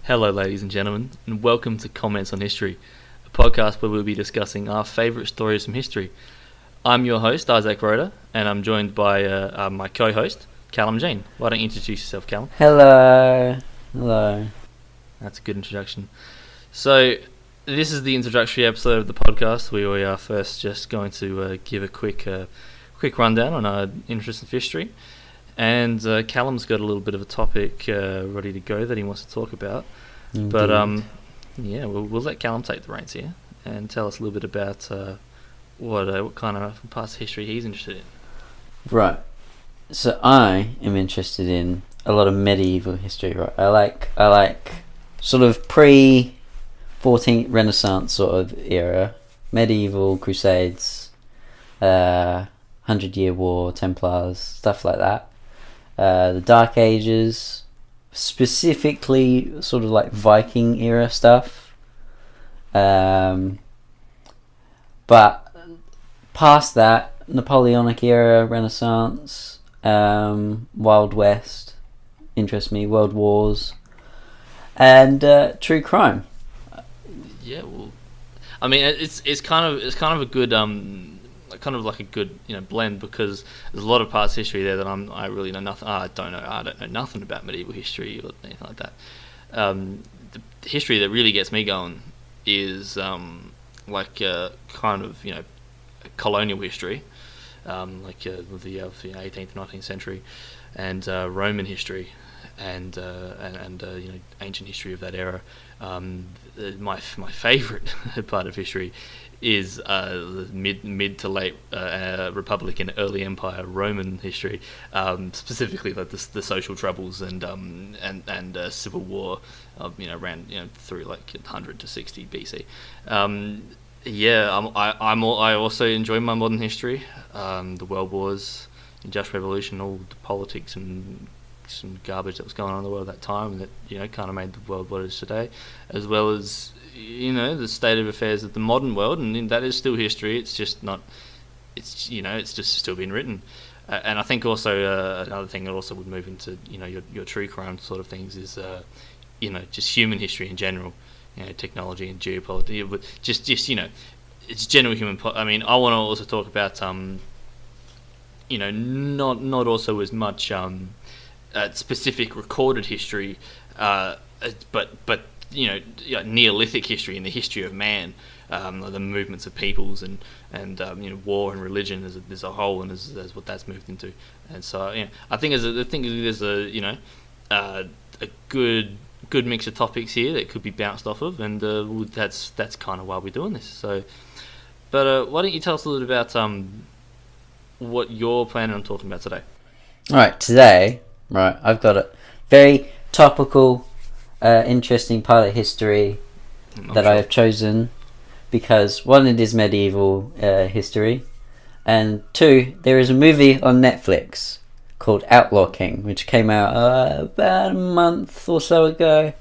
Hello, ladies and gentlemen, and welcome to Comments on History, a podcast where we'll be discussing our favourite stories from history. I'm your host, Isaac Roda, and I'm joined by my co-host, Callum Jean. Why don't you introduce yourself, Callum? Hello. That's a good introduction. So, this is the introductory episode of the podcast. We are first just going to give a quick rundown on our interest in history. And Callum's got a little bit of a topic ready to go that he wants to talk about. Indeed. But we'll let Callum take the reins here and tell us a little bit about what kind of past history he's interested in. Right. So I am interested in a lot of medieval history. Right. I like sort of pre-14th Renaissance sort of era, medieval Crusades, 100-Year War, Templars, stuff like that. The Dark Ages, specifically sort of like Viking era stuff. But past that, Napoleonic era, Renaissance, Wild West interests me, World Wars, and true crime. Yeah, well, I mean, it's kind of a good kind of like a good blend, because there's a lot of past history there that I really know nothing. I don't know nothing about medieval history or anything like that. The history that really gets me going is kind of colonial history, like the 18th and 19th century, and Roman history, and ancient history of that era. My favourite part of history is the mid to late Republic and early Empire Roman history, specifically like the social troubles and civil war, ran through like 100 to 60 BC. I also enjoy my modern history, the World Wars, Industrial Revolution, all the politics and some garbage that was going on in the world at that time that kind of made the world what it is today, as well as the state of affairs of the modern world, and that is still history. It's just not. It's it's just still being written, and I think also another thing that also would move into your true crime sort of things is just human history in general, technology and geopolitics, but just it's general human. I mean, I want to also talk about not also as much specific recorded history, but Neolithic history and the history of man, the movements of peoples and war and religion as a whole, and as what that's moved into. And so I think there's a good mix of topics here that could be bounced off of, and that's kind of why we're doing this. So, but why don't you tell us a little bit about what you're planning on talking about today? All right, today, I've got a very topical, interesting part of history that I have chosen because, one, it is medieval history, and two, there is a movie on Netflix called Outlaw King, which came out about a month or so ago.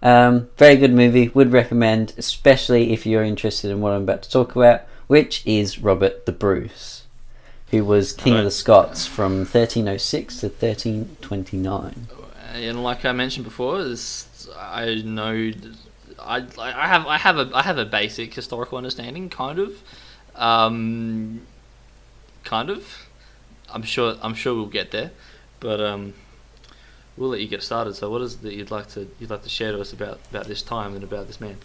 Very good movie, would recommend, especially if you're interested in what I'm about to talk about, which is Robert the Bruce, who was King of the Scots from 1306 to 1329. And like I mentioned before, I know I have a basic historical understanding, kind of. I'm sure we'll get there, but we'll let you get started. So, what is it that you'd like to share to us about this time and about this man?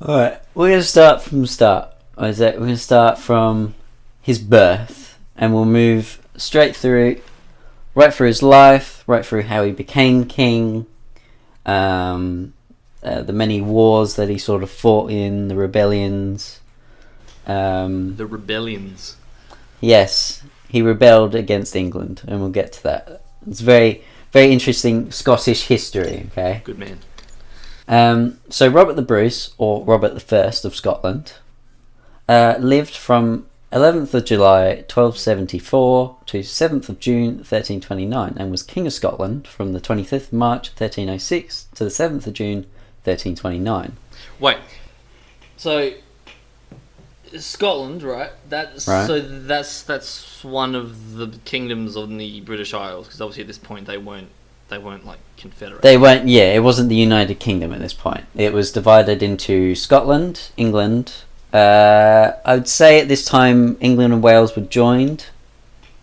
All right, we're going to start from the start. We're going to start from his birth, and we'll move straight through, right through his life, right through how he became king, the many wars that he sort of fought in, the rebellions. The rebellions. Yes, he rebelled against England, and we'll get to that. It's very, very interesting Scottish history. Okay. Good man. So Robert the Bruce, or Robert the First of Scotland, lived from 11th of July 1274 to 7th of June 1329, and was King of Scotland from the 25th of March 1306 to the 7th of June 1329. Wait, so Scotland, right? That's right. So that's one of the kingdoms on the British Isles, because obviously at this point they weren't like confederate. They weren't. Yeah, it wasn't the United Kingdom at this point. It was divided into Scotland, England. I would say at this time England and Wales were joined.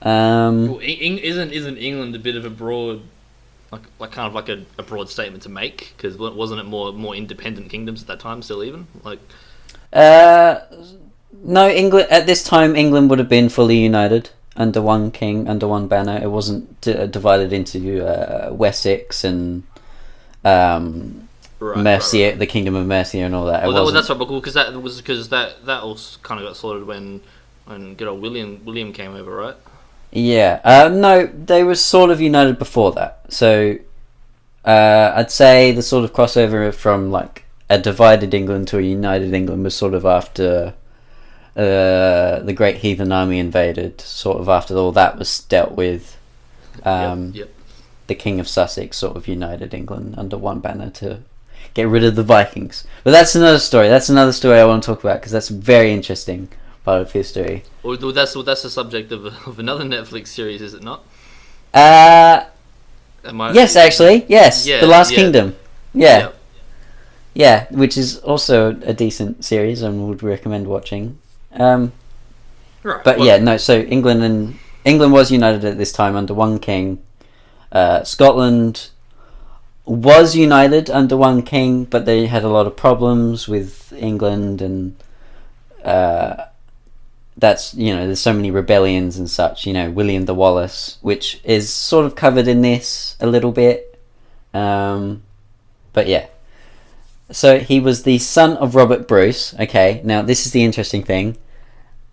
Well, isn't England a bit of a broad, like kind of like a broad statement to make? Because wasn't it more independent kingdoms at that time still even like? No, England at this time England would have been fully united under one king, under one banner. It wasn't divided into Wessex and Mercia, right. The Kingdom of Mercia, and all that. Well, that's right, because that all kind of got sorted when good old William came over, right? Yeah. No, they were sort of united before that. So I'd say the sort of crossover from like a divided England to a united England was sort of after the Great Heathen Army invaded, sort of after all that was dealt with. Yep. The King of Sussex sort of united England under one banner to get rid of the Vikings. But that's another story. That's another story I want to talk about because that's a very interesting part of history. Well, that's the subject of another Netflix series, is it not? Yes, actually, yes. Yeah, The Last Kingdom. Yeah. Yeah, which is also a decent series and would recommend watching. Right. But so England was united at this time under one king. Scotland was united under one king, but they had a lot of problems with England, and that's, there's so many rebellions and such. William the Wallace, which is sort of covered in this a little bit, but yeah. So he was the son of Robert Bruce. Okay, now this is the interesting thing.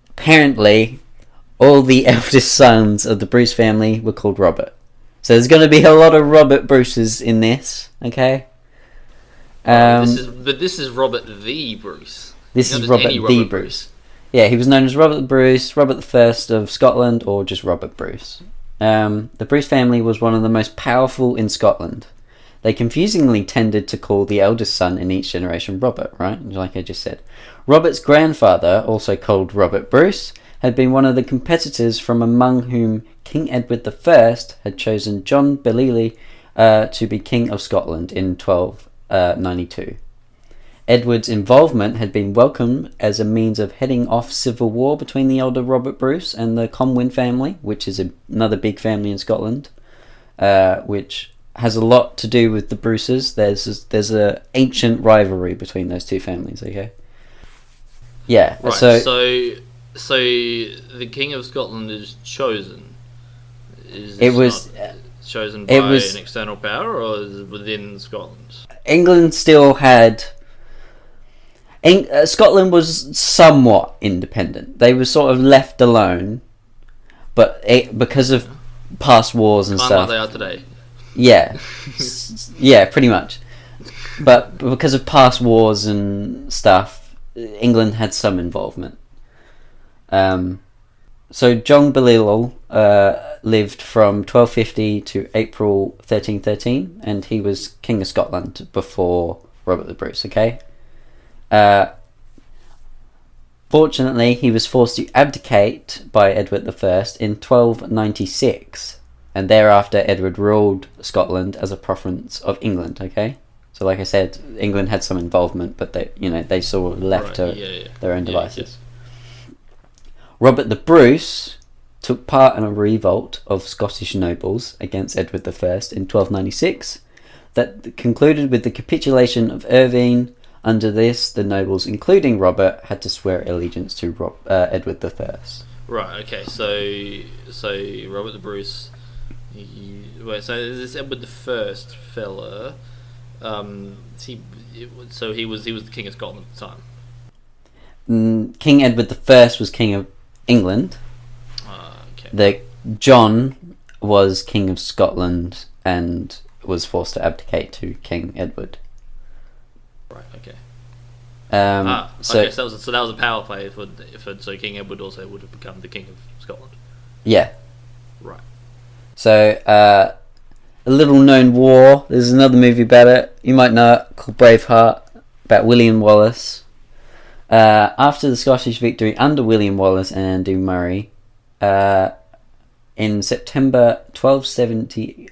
Apparently, all the eldest sons of the Bruce family were called Robert. So there's going to be a lot of Robert Bruces in this. Okay. This is Robert the Bruce. This is Robert the Bruce. Yeah, he was known as Robert the Bruce, Robert the First of Scotland, or just Robert Bruce. The Bruce family was one of the most powerful in Scotland. They confusingly tended to call the eldest son in each generation Robert, right? Like I just said. Robert's grandfather, also called Robert Bruce, had been one of the competitors from among whom King Edward I had chosen John Bellely to be King of Scotland in 1292. Edward's involvement had been welcomed as a means of heading off civil war between the elder Robert Bruce and the Comyn family, which is another big family in Scotland, which has a lot to do with the Bruces. There's a ancient rivalry between those two families. Okay. Yeah. Right. So the King of Scotland is chosen. Chosen by an external power, or is it within Scotland? England still had. Scotland was somewhat independent. They were sort of left alone, but because of past wars and stuff. Like they are today. Yeah, yeah, pretty much. But because of past wars and stuff, England had some involvement. So John Bellely lived from 1250 to April 1313, and he was King of Scotland before Robert the Bruce. Okay. Fortunately, he was forced to abdicate by Edward I in 1296. And thereafter, Edward ruled Scotland as a province of England. Okay, so like I said, England had some involvement, but they sort of left to their own devices. Yeah. Robert the Bruce took part in a revolt of Scottish nobles against Edward I in 1296, that concluded with the capitulation of Irvine. Under this, the nobles, including Robert, had to swear allegiance to Edward I. Right. Okay. So Robert the Bruce. So this Edward the First fella, he was the King of Scotland at the time. King Edward the First was King of England. Okay. John was King of Scotland and was forced to abdicate to King Edward. Right. Okay. So that was a power play so King Edward also would have become the King of Scotland. Yeah. Right. So, a little known war. There's another movie about it. You might know it, called Braveheart, about William Wallace. After the Scottish victory under William Wallace and Andrew Murray, in September 1270,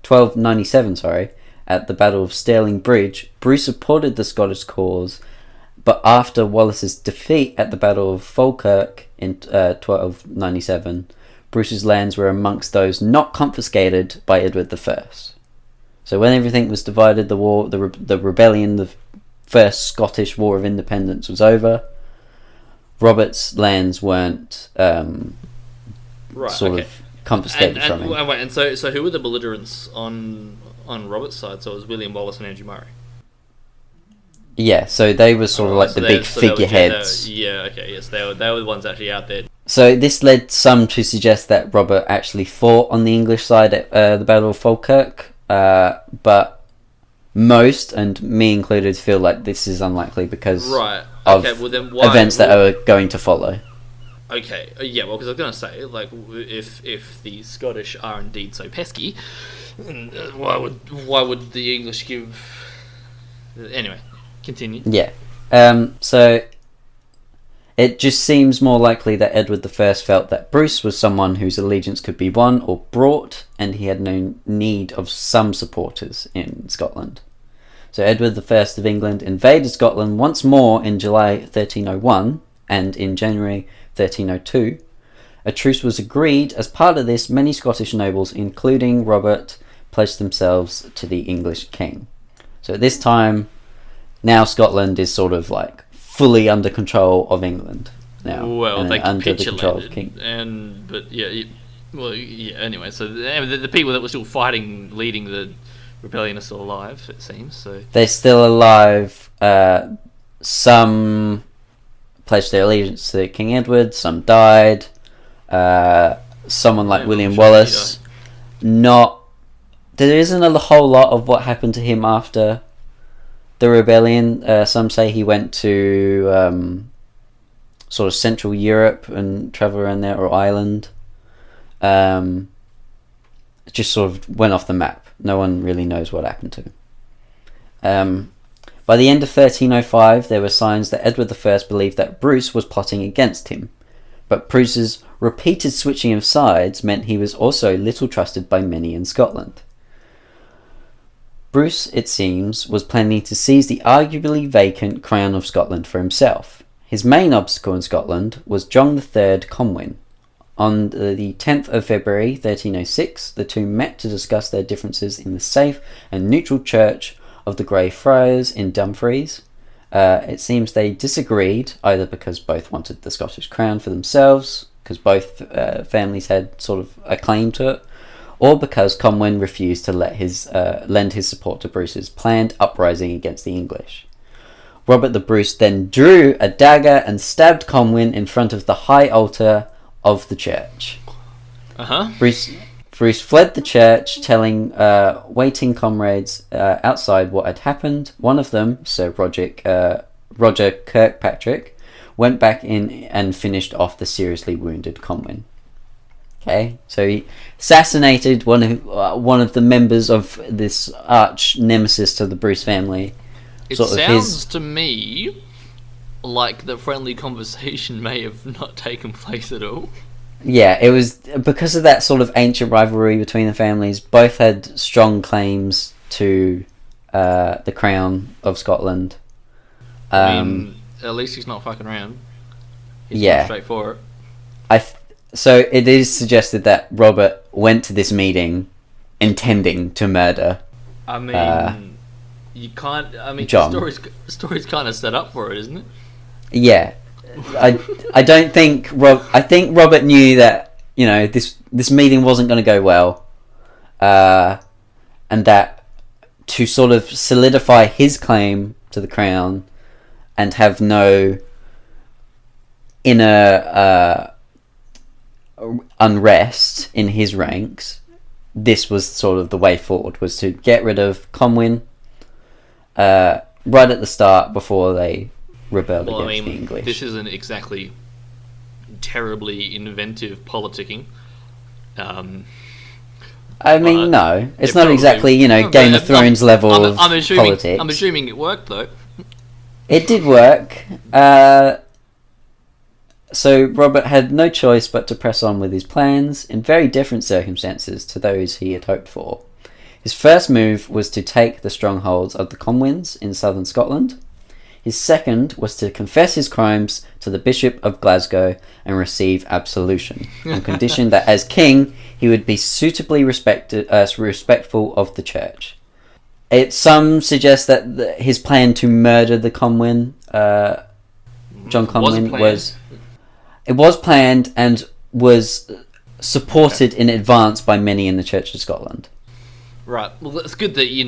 1297, sorry, at the Battle of Stirling Bridge, Bruce supported the Scottish cause, but after Wallace's defeat at the Battle of Falkirk in 1297, Bruce's lands were amongst those not confiscated by Edward I. So when everything was divided, the rebellion, the First Scottish War of Independence was over. Robert's lands weren't of confiscated from him. And so who were the belligerents on Robert's side? So it was William Wallace and Andrew Murray. Yeah, so they were sort of like the big figureheads. Yes, they were the ones actually out there. So this led some to suggest that Robert actually fought on the English side at the Battle of Falkirk, but most, and me included, feel like this is unlikely because of events that are going to follow. Okay, yeah, well, because I was going to say, like, if the Scottish are indeed so pesky, why would the English give? Anyway, continue. Yeah, so it just seems more likely that Edward I felt that Bruce was someone whose allegiance could be won or brought, and he had no need of some supporters in Scotland. So Edward I of England invaded Scotland once more in July 1301, and in January 1302, a truce was agreed. As part of this, many Scottish nobles, including Robert, pledged themselves to the English king. So at this time, now Scotland is sort of like fully under control of England now. Well, they under the control of the king. Anyway, so the people that were still fighting, leading the rebellion, are still alive, it seems. So they're still alive. Some pledged their allegiance to King Edward. Some died. Someone like William Wallace, there isn't a whole lot of what happened to him after the rebellion. Some say he went to sort of Central Europe and travelled around there, or Ireland. Just sort of went off the map. No one really knows what happened to him. By the end of 1305, there were signs that Edward I believed that Bruce was plotting against him, but Bruce's repeated switching of sides meant he was also little trusted by many in Scotland. Bruce, it seems, was planning to seize the arguably vacant crown of Scotland for himself. His main obstacle in Scotland was John III Comyn. On the 10th of February 1306, the two met to discuss their differences in the safe and neutral church of the Grey Friars in Dumfries. It seems they disagreed, either because both wanted the Scottish crown for themselves, because both families had sort of a claim to it, or because Comyn refused to lend his support to Bruce's planned uprising against the English. Robert the Bruce then drew a dagger and stabbed Comyn in front of the high altar of the church. Bruce fled the church, telling waiting comrades outside what had happened. One of them, Sir Roger Kirkpatrick, went back in and finished off the seriously wounded Comyn. Okay, so he assassinated one of the members of this arch nemesis to the Bruce family. It sounds to me like the friendly conversation may have not taken place at all. Yeah, it was because of that sort of ancient rivalry between the families. Both had strong claims to the crown of Scotland. I mean, at least he's not fucking around. He's not straight for it. So it is suggested that Robert went to this meeting intending to murder. I mean, you can't. I mean, John. The story's kind of set up for it, isn't it? Yeah, I don't think I think Robert knew that this meeting wasn't going to go well, and that to sort of solidify his claim to the crown and have no inner unrest in his ranks, this was sort of the way forward, was to get rid of Comyn right at the start before they rebelled against the English. This isn't exactly terribly inventive politicking. I mean, no, it's not exactly Game of Thrones level of politics. I'm assuming it worked though. It did work. So Robert had no choice but to press on with his plans in very different circumstances to those he had hoped for. His first move was to take the strongholds of the Comwins in southern Scotland. His second was to confess his crimes to the Bishop of Glasgow and receive absolution, on condition that as king he would be suitably respectful of the church. Some suggest that his plan to murder the Comwin, John Comwin, was planned and was supported in advance by many in the Church of Scotland. Right. Well, it's good that you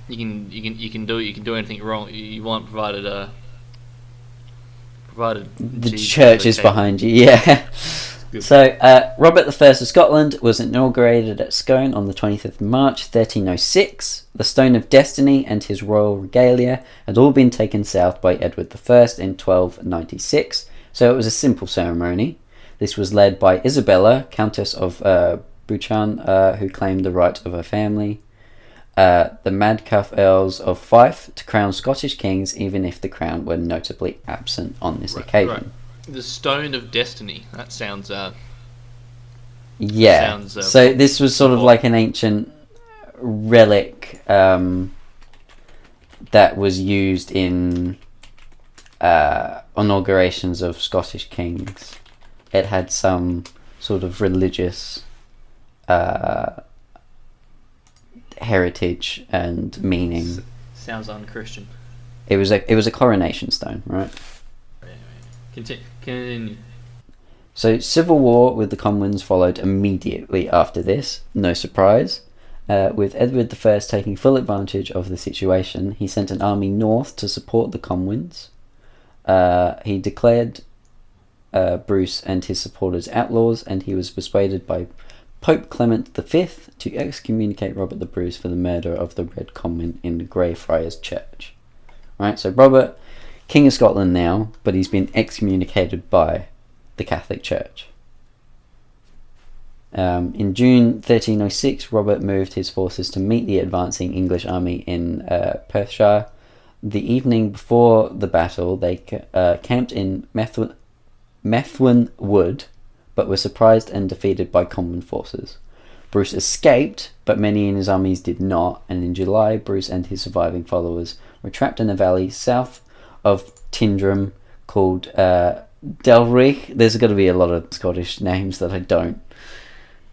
can do anything wrong you want, provided the church is behind you. Yeah. So Robert I of Scotland was inaugurated at Scone on the 25th of March 1306. The Stone of Destiny and his royal regalia had all been taken south by Edward I in 1296, so it was a simple ceremony. This was led by Isabella, Countess of Buchan, who claimed the right of her family. The Madcuff Earls of Fife to crown Scottish kings, even if the crown were notably absent on this occasion. Right. The Stone of Destiny. That sounds. So this was sort of like an ancient relic that was used in inaugurations of Scottish kings. It had some sort of religious heritage and meaning. Sounds unchristian. It was a coronation stone, right? Continue. So civil war with the Comwins followed immediately after this. No surprise. With Edward I taking full advantage of the situation, he sent an army north to support the Comwins. He declared Bruce and his supporters outlaws, and he was persuaded by Pope Clement V to excommunicate Robert the Bruce for the murder of the Red Comyn in the Greyfriars Church. Right, so Robert, King of Scotland now, but he's been excommunicated by the Catholic Church. In June 1306, Robert moved his forces to meet the advancing English army in Perthshire. The evening before the battle, they camped in Methuen Wood, but were surprised and defeated by Comyn forces. Bruce escaped, but many in his armies did not, and in July, Bruce and his surviving followers were trapped in a valley south of Tindrum called Delrig. There's got to be a lot of Scottish names that I don't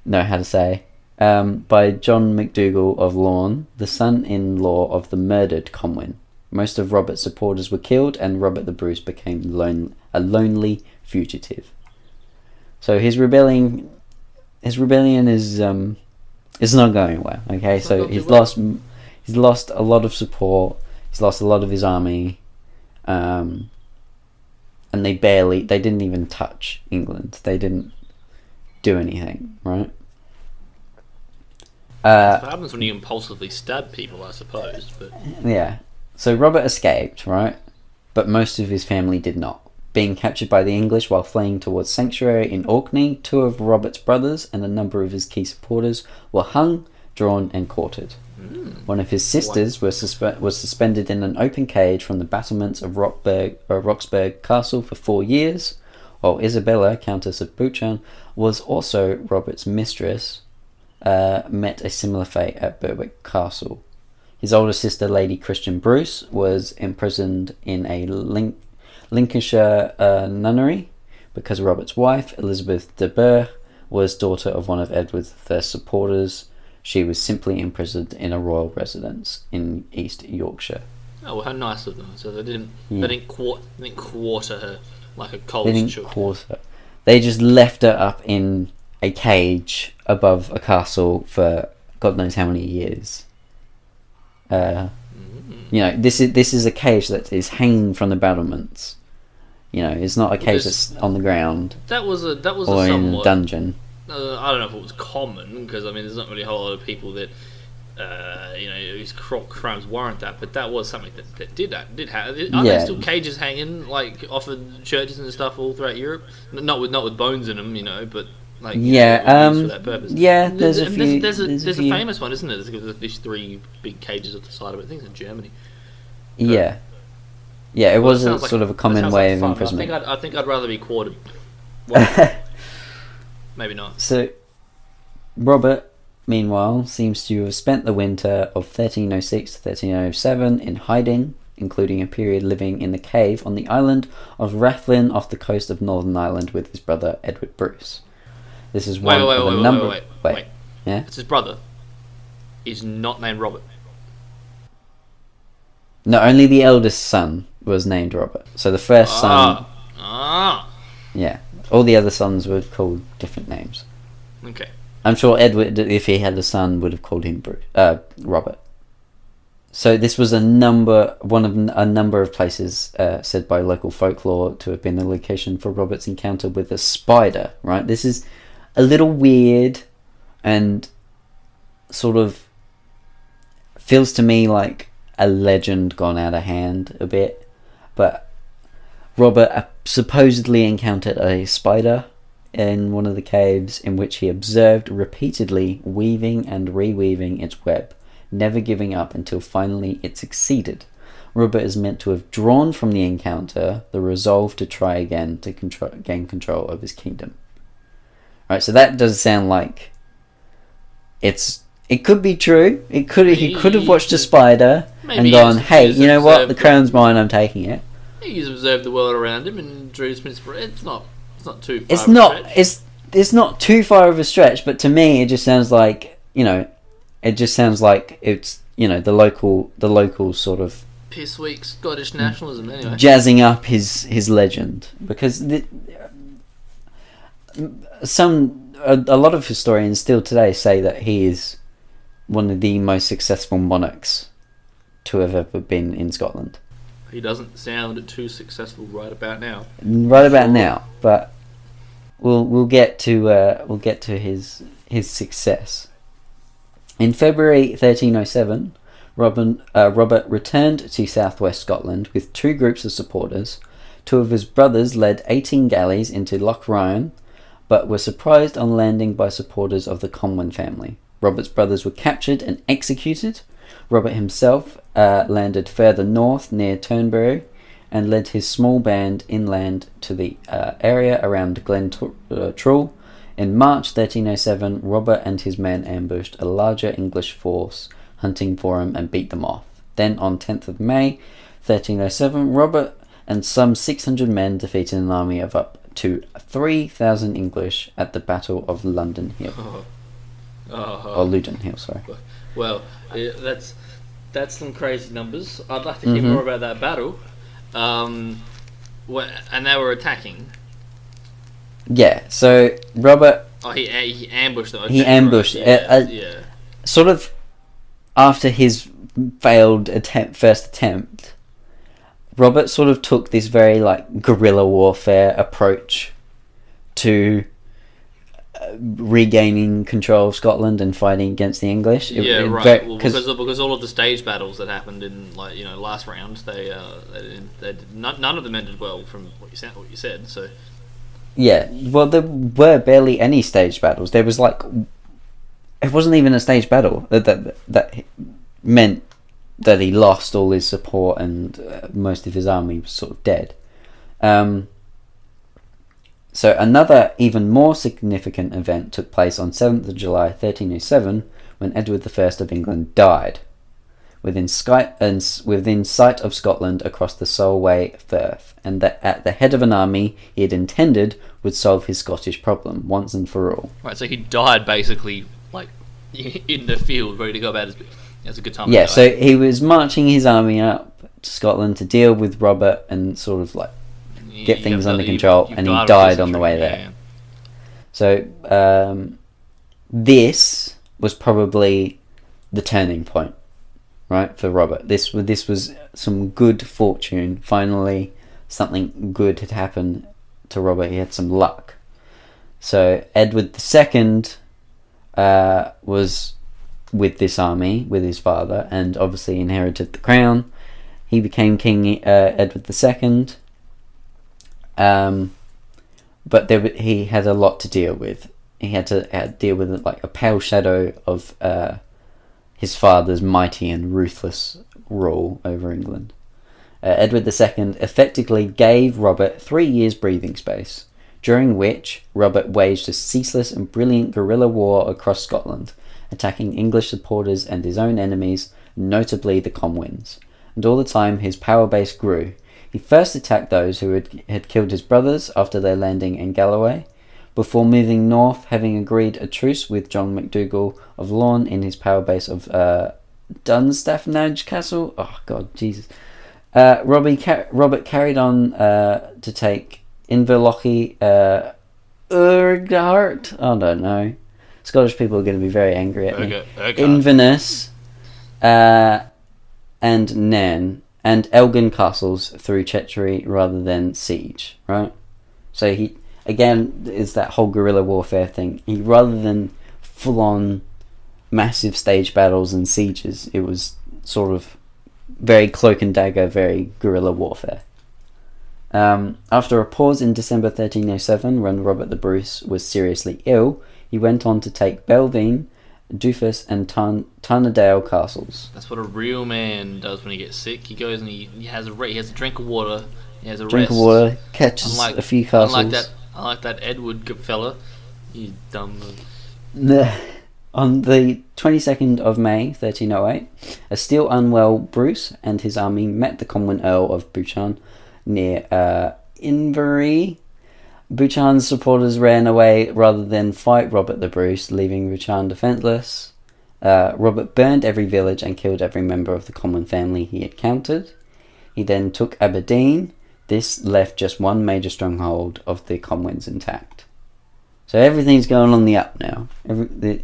know how to say. By John MacDougall of Lorne, the son-in-law of the murdered Comyn. Most of Robert's supporters were killed, and Robert the Bruce became a lonely fugitive. So his rebellion is not going well. Okay, so he's lost a lot of support. He's lost a lot of his army, and they didn't even touch England. They didn't do anything, right? That's what happens when you impulsively stab people, I suppose. But yeah. So Robert escaped, right? But most of his family did not. Being captured by the English while fleeing towards sanctuary in Orkney, 2 of Robert's brothers and a number of his key supporters were hung, drawn and quartered. One of his sisters was suspended in an open cage from the battlements of Roxburgh Castle for 4 years, while Isabella, Countess of Buchan, was also Robert's mistress, met a similar fate at Berwick Castle. His older sister, Lady Christian Bruce, was imprisoned in a Lincolnshire nunnery because Robert's wife, Elizabeth de Burgh, was daughter of one of Edward I's supporters. She was simply imprisoned in a royal residence in East Yorkshire. Oh, well, how nice of them! So they didn't quarter her like a cold. They didn't quarter her. They just left her up in a cage above a castle for God knows how many years. You know, this is a cage that is hanging from the battlements. You know, it's not a cage that's on the ground. That was a or somewhat, in a dungeon. I don't know if it was common, because I mean, there's not really a whole lot of people that whose crimes warrant that. But that was something that did happen. Are there still cages hanging like off of churches and stuff all throughout Europe? Not with bones in them, you know, but. Like, for that purpose. Yeah, there's a few. There's a famous one, isn't it? There's these 3 big cages at the side of it. I think it's in Germany. But, yeah, it was sort of a common way of imprisonment. I think I'd rather be quartered. Well, maybe not. So, Robert meanwhile, seems to have spent the winter of 1306 to 1307 in hiding, including a period living in the cave on the island of Rathlin off the coast of Northern Ireland with his brother Edward Bruce. This is one of a number. Wait. Yeah? It's his brother. Is not named Robert. No, only the eldest son was named Robert. So the first son... Yeah. All the other sons were called different names. Okay. I'm sure Edward, if he had a son, would have called him Robert. So this was a number of places said by local folklore to have been the location for Robert's encounter with a spider, right? This is a little weird and sort of feels to me like a legend gone out of hand a bit. But Robert supposedly encountered a spider in one of the caves in which he observed repeatedly weaving and reweaving its web, never giving up until finally it succeeded. Robert is meant to have drawn from the encounter the resolve to try again to gain control of his kingdom. Right, so that does sound like it could be true. He could have watched a spider and gone, "Hey, you know what? The crown's mine. I'm taking it." He's observed the world around him and drew some inspiration. It's not too far. It's not too far of a stretch, but to me, it just sounds like it's the local sort of piss weak Scottish nationalism. Anyway, jazzing up his legend, because a lot of historians still today say that he is one of the most successful monarchs to have ever been in Scotland. He doesn't sound too successful right about now. But we'll get to his success. In February 1307, Robert returned to southwest Scotland with two groups of supporters. Two of his brothers led 18 galleys into Loch Ryan, but were surprised on landing by supporters of the Comyn family. Robert's brothers were captured and executed. Robert himself landed further north near Turnberry and led his small band inland to the area around Glen Trull. In March 1307, Robert and his men ambushed a larger English force hunting for him and beat them off. Then on 10th of May 1307, Robert and some 600 men defeated an army of up to 3,000 English at the Battle of London Hill. Or Loudon Hill, sorry. Well, that's some crazy numbers. I'd like to hear more about that battle. And they were attacking. Yeah, so Robert... Oh, he ambushed them. He ambushed. Yeah. Sort of after his failed first attempt, Robert sort of took this very guerrilla warfare approach to regaining control of Scotland and fighting against the English. Right. Because all of the stage battles that happened in last round, they none of them ended well from what you said. So yeah, well, there were barely any stage battles. There was it wasn't even a stage battle that meant that he lost all his support and most of his army was sort of dead. So another even more significant event took place on 7th of July 1307 when Edward I of England died, within sight of Scotland across the Solway Firth, and that at the head of an army he had intended would solve his Scottish problem once and for all. Right, so he died basically in the field, ready to go about his business. That's a good time. Yeah, so he was marching his army up to Scotland to deal with Robert and sort of get things under control, and he died on the way there. Yeah. So this was probably the turning point, right, for Robert. This was some good fortune. Finally, something good had happened to Robert. He had some luck. So Edward II was with this army, with his father, and obviously inherited the crown. He became King Edward II. But he had a lot to deal with. He had to deal with a pale shadow of his father's mighty and ruthless rule over England. Edward II effectively gave Robert 3 years breathing space, during which Robert waged a ceaseless and brilliant guerrilla war across Scotland, attacking English supporters and his own enemies, notably the Comwins. And all the time his power base grew. He first attacked those who had killed his brothers after their landing in Galloway, before moving north, having agreed a truce with John MacDougall of Lorne in his power base of Dunstaffnage Castle. Oh God, Jesus. Robert carried on to take Inverlochy, Urquhart. I don't know. Scottish people are going to be very angry at me. Inverness, and Nairn, and Elgin castles through treachery rather than siege. Right. So he again is that whole guerrilla warfare thing. He rather than full on massive stage battles and sieges, it was sort of very cloak and dagger, very guerrilla warfare. After a pause in December 1307, when Robert the Bruce was seriously ill, he went on to take Belvine, Dufus, and Tarnadale castles. That's what a real man does when he gets sick. He goes and he has a drink of water. He has a drink rest. of water, catches a few castles. Unlike that Edward fella. You dumb. On the 22nd of May 1308, a still unwell Bruce and his army met the Comyn Earl of Buchan near Inverary. Buchan's supporters ran away rather than fight Robert the Bruce, leaving Buchan defenceless. Robert burned every village and killed every member of the Comyn family he encountered. He then took Aberdeen. This left just one major stronghold of the Comyns intact. So everything's going on the up now. Edward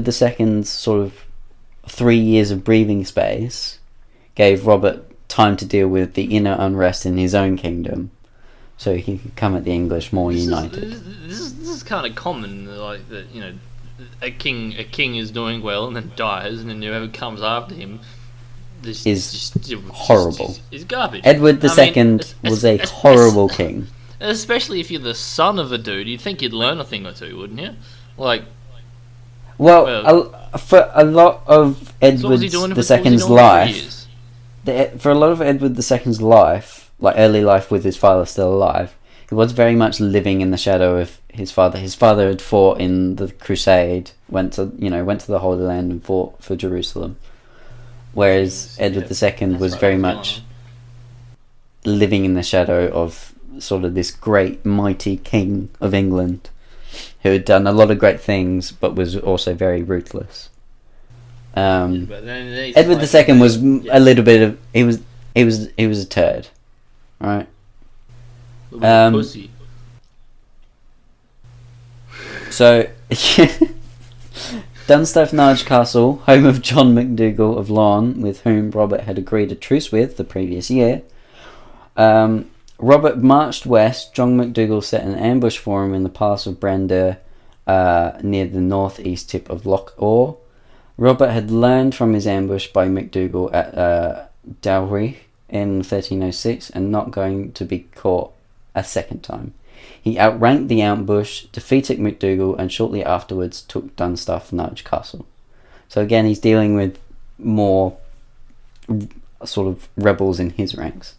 II's sort of 3 years of breathing space gave Robert time to deal with the inner unrest in his own kingdom, so he could come at the English more united. This is kind of common, like that. You know, a king is doing well and then dies, and then whoever comes after him is horrible. Is garbage. Edward II was a horrible king. Especially if you're the son of a dude, you'd think you'd learn a thing or two, wouldn't you? Like, for a lot of Edward II's life, for a lot of Edward II's life, like early life with his father still alive, he was very much living in the shadow of his father. His father had fought in the Crusade, went to the Holy Land and fought for Jerusalem, whereas Edward II was very much living in the shadow of sort of this great mighty king of England who had done a lot of great things but was also very ruthless. Edward II was a little bit of he was a turd, right? Pussy. So Dunstaffnage Castle, home of John MacDougall of Lorne, with whom Robert had agreed a truce with the previous year. Robert marched west. John MacDougall set an ambush for him in the pass of Brander, near the northeast tip of Loch Orr. Robert had learned from his ambush by MacDougall at Dowry in 1306 and not going to be caught a second time. He outranked the ambush, defeated MacDougall, and shortly afterwards took Dunstaffnage Castle. So again, he's dealing with more sort of rebels in his ranks.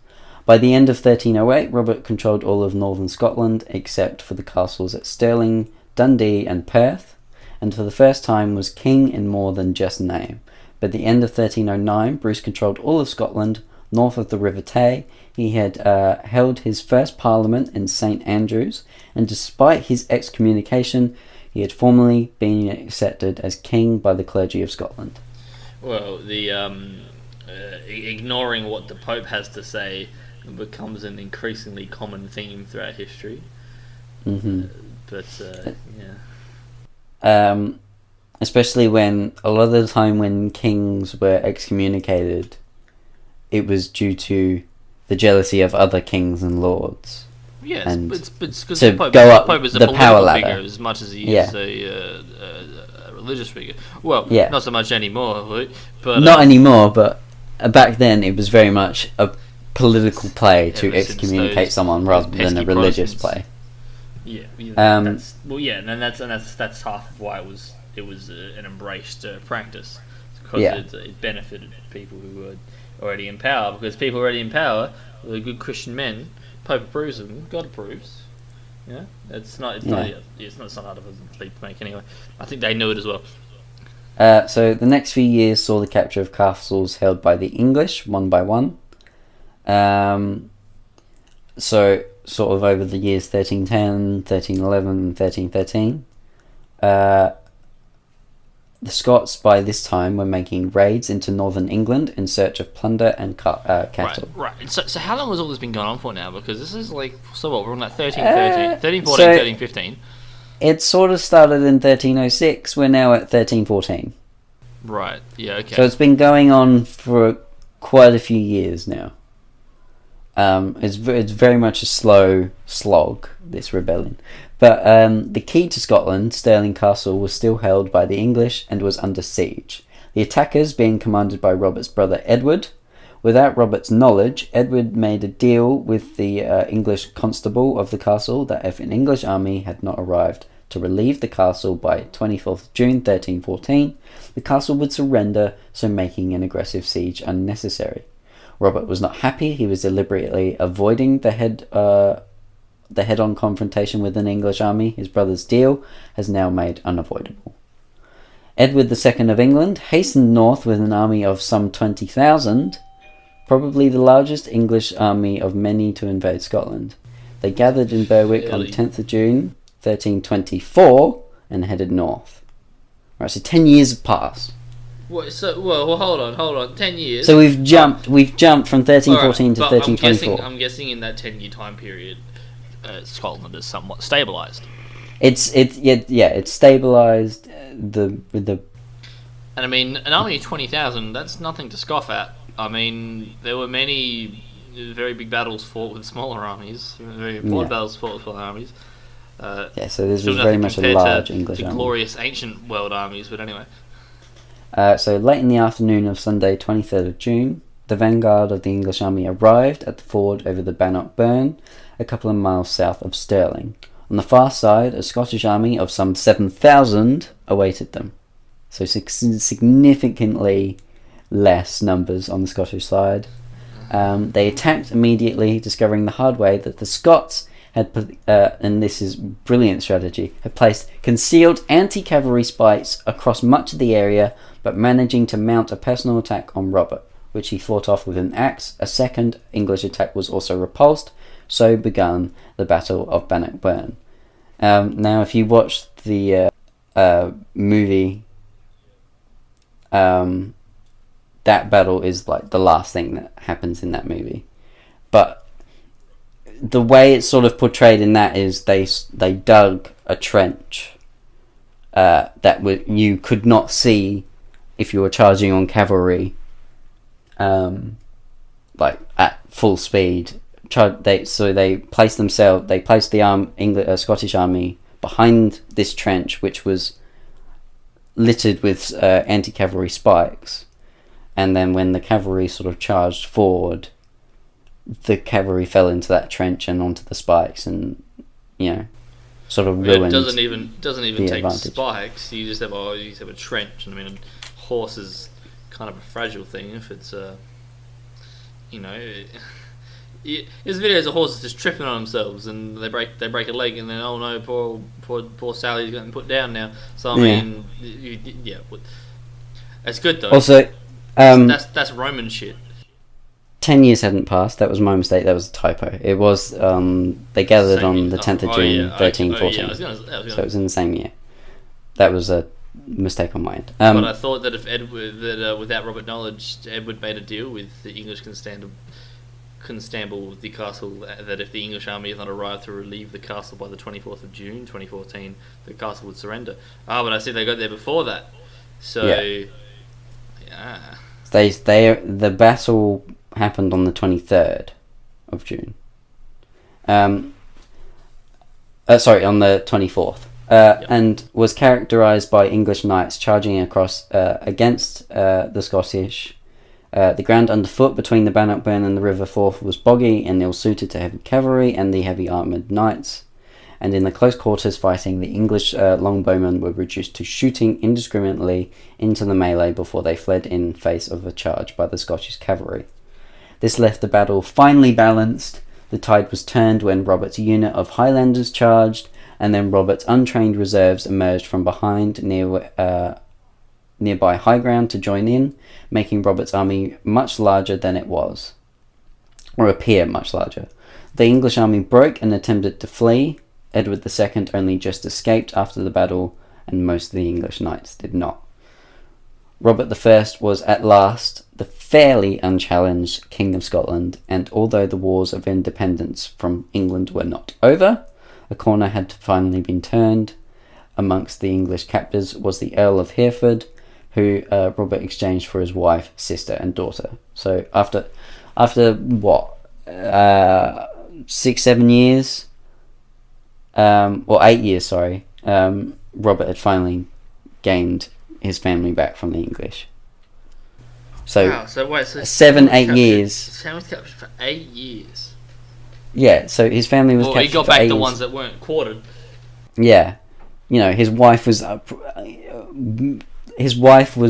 By the end of 1308, Robert controlled all of northern Scotland except for the castles at Stirling, Dundee and Perth, and for the first time was king in more than just name. By the end of 1309, Bruce controlled all of Scotland, north of the River Tay. He had held his first parliament in St Andrews, and despite his excommunication, he had formally been accepted as king by the clergy of Scotland. Well, the ignoring what the Pope has to say becomes an increasingly common theme throughout history. Mm-hmm. Yeah. Especially when a lot of the time when kings were excommunicated, it was due to the jealousy of other kings and lords. Yes, and but because to the Pope, go up the Pope is a the political power ladder figure as much as he is a religious figure. Well, not so much anymore, but not anymore. But back then, it was very much a political play to excommunicate someone rather than a religious play. Yeah, that's half of why it was an embraced practice, because it benefited people who were already in power. Because people already in power were good Christian men. Pope approves of them. God approves. Yeah, it's not. It's Yeah. not. It's not. It's not hard of a leap to make anyway. I think they knew it as well. So the next few years saw the capture of castles held by the English, one by one. So sort of over the years 1310, 1311, and 1313. The Scots by this time were making raids into northern England in search of plunder and cattle. Right. So how long has all this been going on for now? Because this is like, so what, we're on like 13 14, so 13 15. It sort of started in 1306. We're now at 1314. Right, yeah, okay. So it's been going on for quite a few years now. It's very much a slow slog, this rebellion. But the key to Scotland, Stirling Castle, was still held by the English and was under siege. The attackers being commanded by Robert's brother Edward. Without Robert's knowledge, Edward made a deal with the English constable of the castle that if an English army had not arrived to relieve the castle by 24th June 1314, the castle would surrender, so making an aggressive siege unnecessary. Robert was not happy. He was deliberately avoiding the head-on confrontation with an English army. His brother's deal has now made unavoidable. Edward II of England hastened north with an army of some 20,000, probably the largest English army of many to invade Scotland. They gathered in Berwick on 10th of June 1324 and headed north. Right, so 10 years have passed. Well, hold on. 10 years. So we've jumped from 1314 to 1324. I'm guessing in that 10-year time period, Scotland is somewhat stabilised. It's stabilised. And I mean, an army of 20,000, that's nothing to scoff at. I mean, there were many very big battles fought with smaller armies, very important battles fought with smaller armies. So this was very much a large English army. Glorious ancient world armies, but anyway. So late in the afternoon of Sunday, 23rd of June, the vanguard of the English army arrived at the ford over the Bannock Burn, a couple of miles south of Stirling. On the far side, a Scottish army of some 7,000 awaited them. So significantly less numbers on the Scottish side. They attacked immediately, discovering the hard way that the Scots had, and this is brilliant strategy, had placed concealed anti-cavalry spikes across much of the area, but managing to mount a personal attack on Robert, which he fought off with an axe. A second English attack was also repulsed, so began the Battle of Bannock Burn. Now, if you watch the movie, that battle is like the last thing that happens in that movie. But the way it's sort of portrayed in that is they dug a trench that you could not see if you were charging on cavalry, like at full speed. They placed the Scottish army behind this trench, which was littered with anti-cavalry spikes, and then when the cavalry sort of charged forward, the cavalry fell into that trench and onto the spikes, and sort of ruined. It doesn't even take advantage. Spikes. You just have a trench, and I mean, a horse is kind of a fragile thing. If it's there's videos of horses just tripping on themselves, and they break a leg, and then oh no, poor Sally's getting put down now. So I mean, it's good though. Also, that's Roman shit. 10 years hadn't passed. That was my mistake. That was a typo. It was they gathered on the 10th of June 1314. So it was in the same year. That was a mistake on my end. But I thought that if without Robert knowledge, Edward made a deal with the English constable with the castle, that if the English army had not arrived to relieve the castle by the 24th of June 2014, the castle would surrender. But I see they got there before that. So yeah. The battle happened on the 23rd of June. On the 24th. And was characterised by English knights charging across against the Scottish. The ground underfoot between the Bannock Burn and the River Forth was boggy and ill-suited to heavy cavalry and the heavy armoured knights. And in the close quarters fighting, the English longbowmen were reduced to shooting indiscriminately into the melee before they fled in face of a charge by the Scottish cavalry. This left the battle finely balanced, The tide was turned when Robert's unit of Highlanders charged, and then Robert's untrained reserves emerged from behind nearby high ground to join in, making Robert's army much larger than it was, or appear much larger. The English army broke and attempted to flee. Edward II only just escaped after the battle, and most of the English knights did not. Robert I was at last the fairly unchallenged King of Scotland, and although the wars of independence from England were not over, a corner had finally been turned. Amongst the English captors was the Earl of Hereford, who Robert exchanged for his wife, sister, and daughter. So after what, 6-7 years, or 8 years, sorry, Robert had finally gained his family back from the English. So, wow, so 7-8 years. His family was captured for 8 years. Yeah, so his family was captured. He got for back 8 the years. ones that weren't quartered. Yeah, his wife was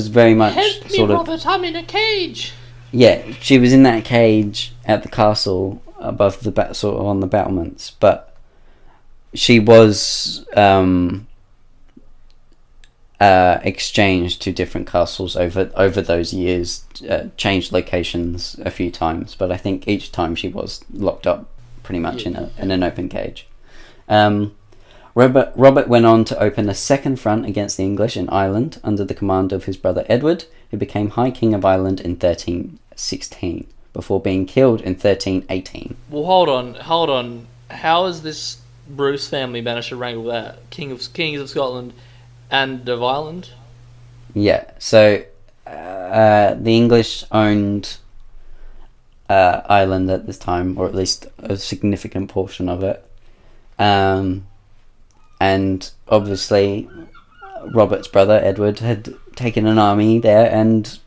very much Help me, Robert! I'm in a cage. Yeah, she was in that cage at the castle above the sort of on the battlements, but she was exchanged to different castles over those years, changed locations a few times, but I think each time she was locked up pretty much in an open cage. Robert went on to open a second front against the English in Ireland under the command of his brother Edward, who became High King of Ireland in 1316, before being killed in 1318. Well, hold on. How has this Bruce family managed to wrangle that? Kings of Scotland and of Ireland? Yeah, so the English owned Ireland at this time, or at least a significant portion of it. And obviously Robert's brother Edward had taken an army there and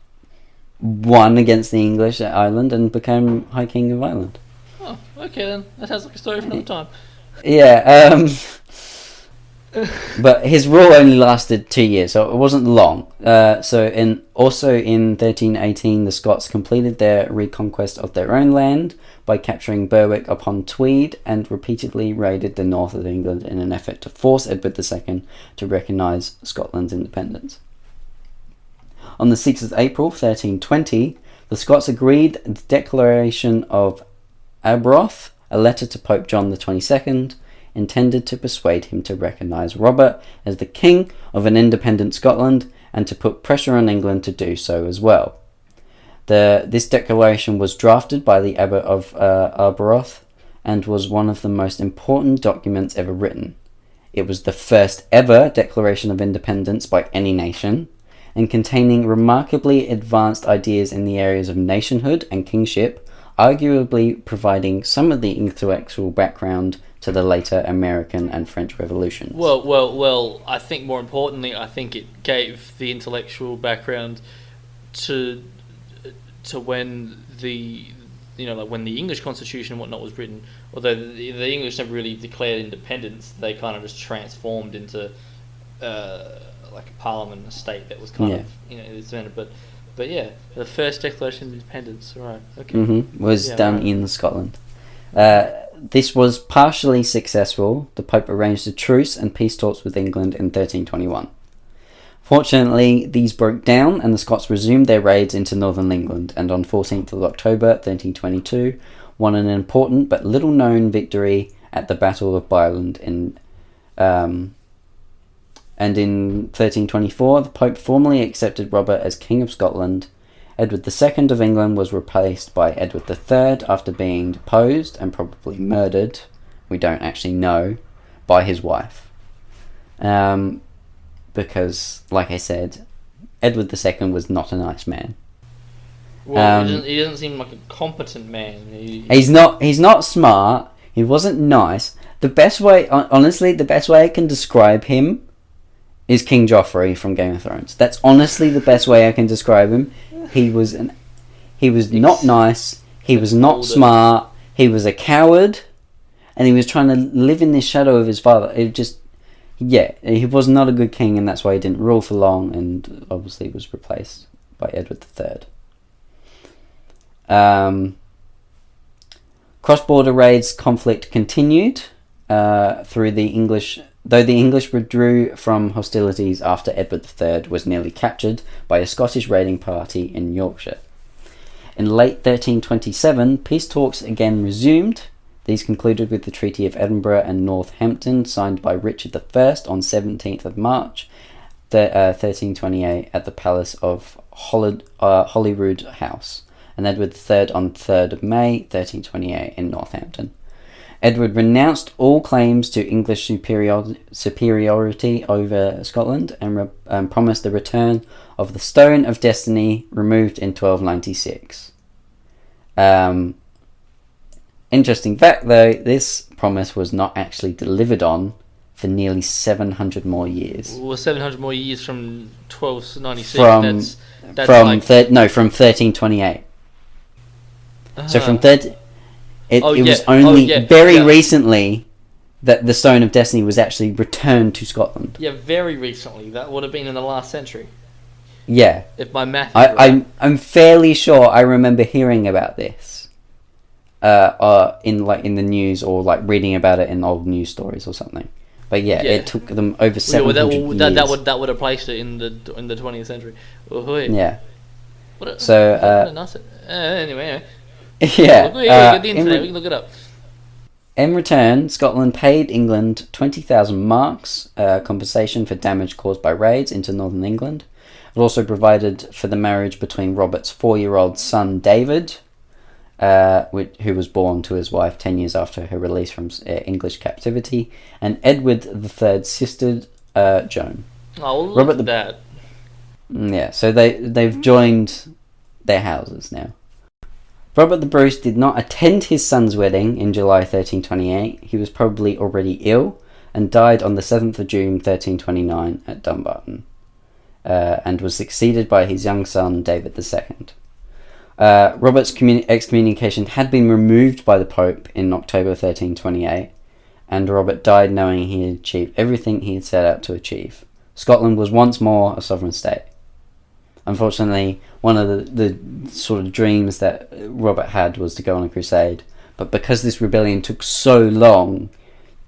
won against the English at Ireland and became High King of Ireland. Oh, okay then. That sounds like a story for another time. Yeah, but his rule only lasted 2 years, so it wasn't long. In 1318, the Scots completed their reconquest of their own land by capturing Berwick upon Tweed and repeatedly raided the north of England in an effort to force Edward II to recognise Scotland's independence. On the 6th of April 1320, the Scots agreed the Declaration of Arbroath, a letter to Pope John the 22nd, intended to persuade him to recognise Robert as the king of an independent Scotland and to put pressure on England to do so as well. This declaration was drafted by the Abbot of Arbroath and was one of the most important documents ever written. It was the first ever declaration of independence by any nation, and containing remarkably advanced ideas in the areas of nationhood and kingship, arguably providing some of the intellectual background to the later American and French revolutions. Well, I think more importantly, I think it gave the intellectual background to when when the English Constitution and whatnot was written. Although the English never really declared independence, they kind of just transformed into like a parliament, a state that was kind of expanded. But yeah, the first Declaration of Independence, right? Okay, was done in Scotland. This was partially successful. The Pope arranged a truce and peace talks with England in 1321. Fortunately, these broke down and the Scots resumed their raids into northern England, and on 14th of October 1322 won an important but little known victory at the Battle of Byland and in 1324 the Pope formally accepted Robert as King of Scotland. Edward II of England was replaced by Edward III after being deposed and probably murdered, we don't actually know, by his wife. Because, like I said, Edward II was not a nice man. Well, he doesn't seem like a competent man. He's not smart. He wasn't nice. The best way I can describe him is King Joffrey from Game of Thrones. That's honestly the best way I can describe him. He was not nice. He was not smart. He was a coward, and he was trying to live in the shadow of his father. He was not a good king, and that's why he didn't rule for long, and obviously was replaced by Edward III. Cross-border raids conflict continued through the English, though the English withdrew from hostilities after Edward III was nearly captured by a Scottish raiding party in Yorkshire. In late 1327, peace talks again resumed. These concluded with the Treaty of Edinburgh and Northampton, signed by Richard I on 17th of March 1328 at the Palace of Holyrood House, and Edward III on 3rd of May 1328 in Northampton. Edward renounced all claims to English superiority over Scotland and promised the return of the Stone of Destiny, removed in 1296. Interesting fact, though, this promise was not actually delivered on for nearly 700 more years. Well, 700 more years from 1296. From 1328. So from it was only very recently that the Stone of Destiny was actually returned to Scotland. Yeah, very recently. That would have been in the last century. Yeah. If my math is right. I'm fairly sure I remember hearing about this in the news, or like reading about it in old news stories or something. But yeah, it took them over 700 years. That would have placed it in the 20th century. Yeah. Anyway. Yeah. We can look it up. In return, Scotland paid England 20,000 marks compensation for damage caused by raids into northern England. It also provided for the marriage between Robert's 4-year-old son David, who was born to his wife 10 years after her release from English captivity, and Edward III's sister Joan. Oh, look at that. Yeah, so they've joined their houses now. Robert the Bruce did not attend his son's wedding in July 1328. He was probably already ill and died on the 7th of June 1329 at Dumbarton, and was succeeded by his young son David II. Robert's excommunication had been removed by the Pope in October 1328, and Robert died knowing he had achieved everything he had set out to achieve. Scotland was once more a sovereign state. Unfortunately, one of the sort of dreams that Robert had was to go on a crusade, but because this rebellion took so long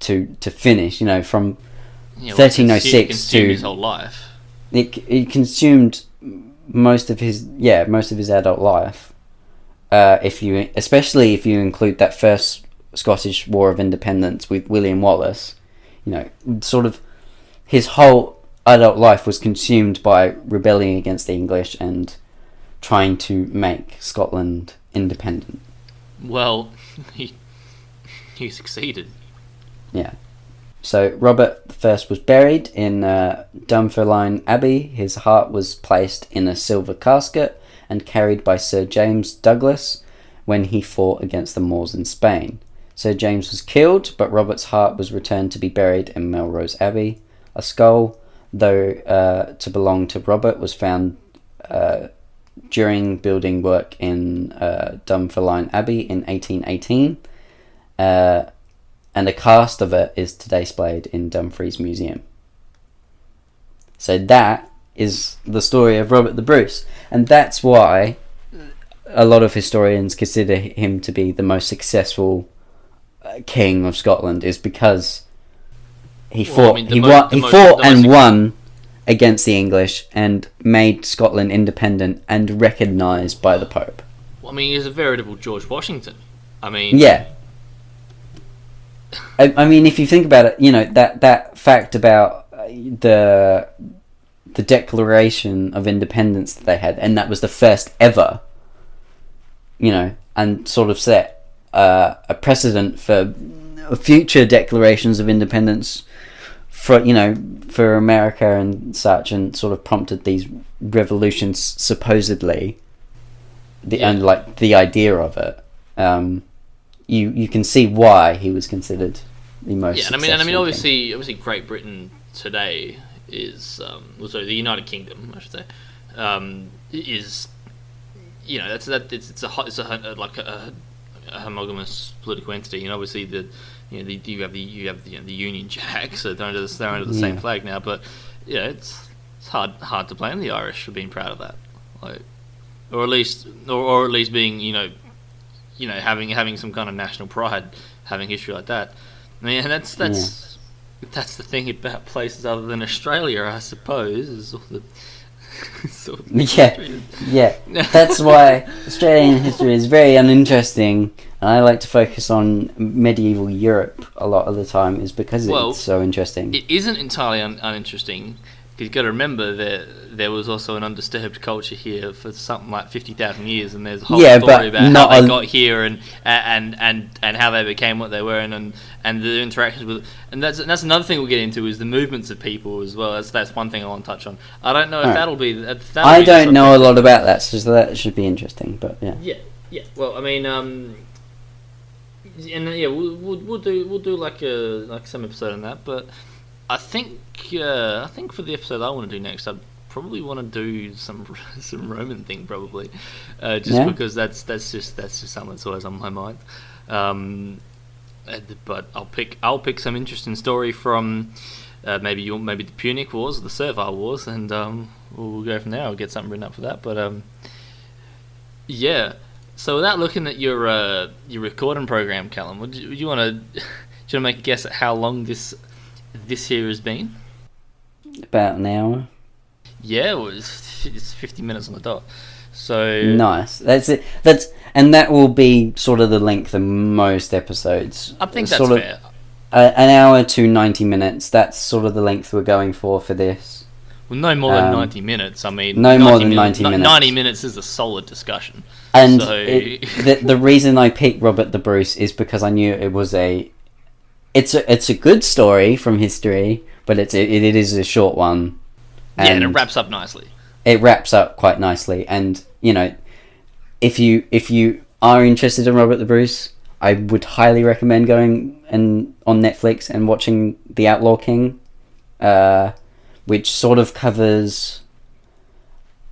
to finish, from 1306 to his whole life, it consumed most of his adult life. Especially if you include that first Scottish War of Independence with William Wallace, sort of his whole adult life was consumed by rebelling against the English and trying to make Scotland independent. Well, he succeeded. Yeah. So Robert I was buried in Dunfermline Abbey. His heart was placed in a silver casket and carried by Sir James Douglas when he fought against the Moors in Spain. Sir James was killed, but Robert's heart was returned to be buried in Melrose Abbey. A skull, though to belong to Robert, was found during building work in Dunfermline Abbey in 1818, and a cast of it is today displayed in Dumfries Museum. So that is the story of Robert the Bruce, and that's why a lot of historians consider him to be the most successful king of Scotland, is because he fought and won against the English and made Scotland independent and recognised by the Pope. Well, he's a veritable George Washington. Yeah. If you think about it, that fact about the Declaration of Independence that they had, and that was the first ever, and sort of set a precedent for future declarations of independence for America and such, and sort of prompted these revolutions supposedly, and like the idea of it. You can see why he was considered the most. Yeah, and obviously Great Britain today is the United Kingdom, I should say, is it's a homogamous political entity, and obviously you have the Union Jack, so they're under the same flag now. But it's hard to blame the Irish for being proud of that, or at least being having some kind of national pride, having history like that. I mean, and that's the thing about places other than Australia, I suppose, is all the yeah. That's why Australian history is very uninteresting, and I like to focus on medieval Europe a lot of the time, is because it's so interesting. It isn't entirely uninteresting. You've got to remember that there was also an undisturbed culture here for something like 50,000 years, and there's a whole story about how they got here and how they became what they were, and the interactions with. And that's another thing we'll get into, is the movements of people as well. That's one thing I want to touch on. I don't know if that'll be. I don't know a lot about that, so that should be interesting. But yeah. Yeah. Well, I mean, we'll do like some episode on that, but. I think for the episode I want to do next, I'd probably want to do some Roman thing, probably, because that's just something that's always on my mind. But I'll pick some interesting story from maybe the Punic Wars or the Servile Wars, and we'll go from there. I'll get something written up for that. But yeah. So without looking at your recording program, Callum, would you want to make a guess at how long this here has been? About an hour. Yeah, it's 50 minutes on the dot. So nice. That's it. And that will be sort of the length of most episodes. I think that's fair. An hour to 90 minutes. That's sort of the length we're going for this. Well, no more than 90 minutes. I mean, no more than 90 minutes. 90 minutes is a solid discussion. And the reason I picked Robert the Bruce is because I knew it was It's a good story from history, but it is a short one. And it wraps up nicely. It wraps up quite nicely, and if you are interested in Robert the Bruce, I would highly recommend going on Netflix and watching The Outlaw King, which sort of covers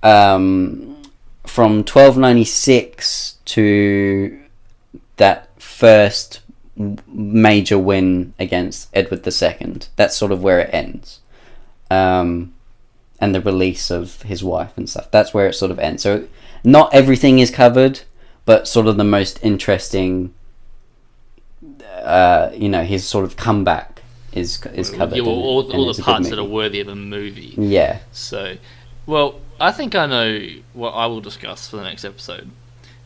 from 1296 to that first major win against Edward II. That's sort of where it ends, and the release of his wife and stuff. That's where it sort of ends. So not everything is covered, but sort of the most interesting, his sort of comeback is covered. Yeah, all the parts that are worthy of a movie. Yeah. So, well, I think I know what I will discuss for the next episode.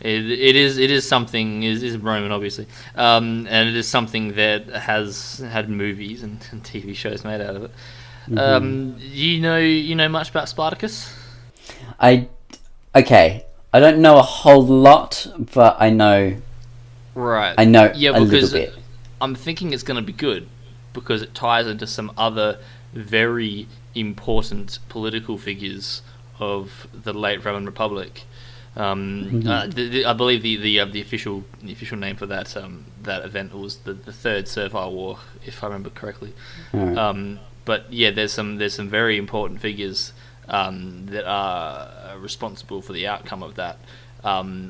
It is something is Roman, obviously, and it is something that has had movies and TV shows made out of it. Mm-hmm. You know much about Spartacus? I don't know a whole lot, but I know. Right. I know a little bit. I'm thinking it's going to be good because it ties into some other very important political figures of the late Roman Republic. I believe the official name for that event was the Third Servile War, if I remember correctly. Right. But yeah, there's some very important figures that are responsible for the outcome of that,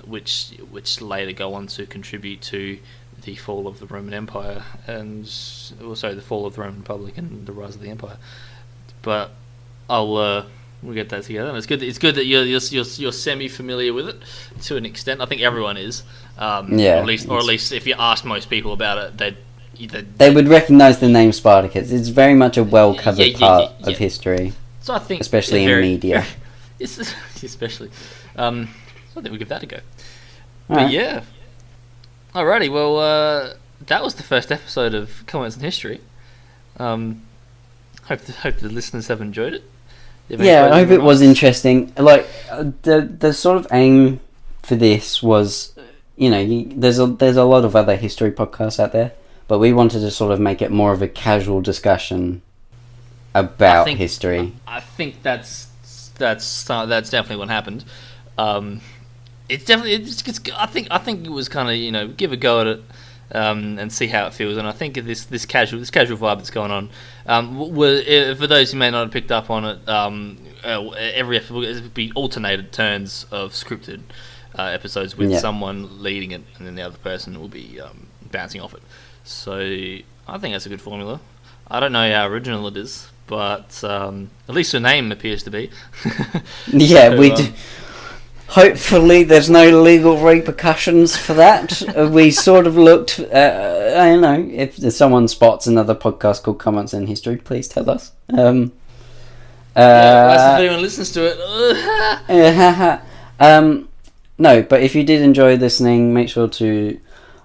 which later go on to contribute to the fall of the Roman Empire and also the fall of the Roman Republic and the rise of the Empire. But we'll get that together. And it's good that you're semi-familiar with it to an extent. I think everyone is. Or at least if you ask most people about it, they would recognise the name Spartacus. It's very much a well-covered part of history. So I think, especially in media. Especially. So I think we'll give that a go. But yeah. Alrighty. Well, that was the first episode of Comments in History. Hope the listeners have enjoyed it. Yeah, I hope it was interesting. Like the sort of aim for this was, there's a lot of other history podcasts out there, but we wanted to sort of make it more of a casual discussion about history. I think that's definitely what happened. It's definitely I think it was kind of give a go at it. And see how it feels, and I think this casual vibe that's going on. For those who may not have picked up on it, every episode will be alternated turns of scripted episodes with someone leading it, and then the other person will be bouncing off it. So I think that's a good formula. I don't know how original it is, but at least the name appears to be. Yeah, we do. Hopefully there's no legal repercussions for that. We sort of looked, I don't know, if someone spots another podcast called Comments in History, please tell us. If anyone listens to it. No, but if you did enjoy listening, make sure to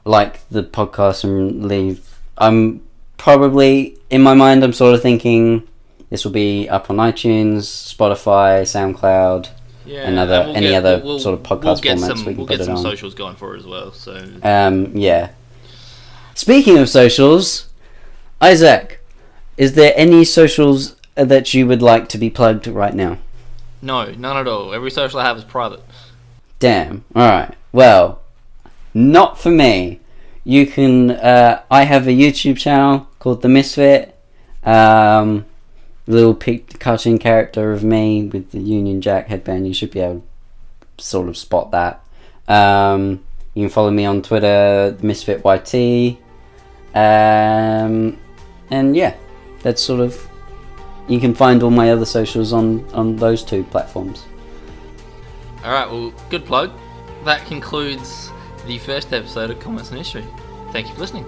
like the podcast and leave. I'm probably, in my mind, I'm sort of thinking this will be up on iTunes, Spotify, SoundCloud, and any other sort of podcast formats we can put it on. We'll get some socials going for it as well. So yeah. Speaking of socials, Isaac, is there any socials that you would like to be plugged right now? No, none at all. Every social I have is private. Damn. Alright. Well, not for me. You can... I have a YouTube channel called The Misfit. Little cartoon character of me with the Union Jack headband. You should be able to sort of spot that. You can follow me on Twitter, The Misfit YT. And yeah, that's sort of... You can find all my other socials on those two platforms. Alright, well, good plug. That concludes the first episode of Comments in History. Thank you for listening.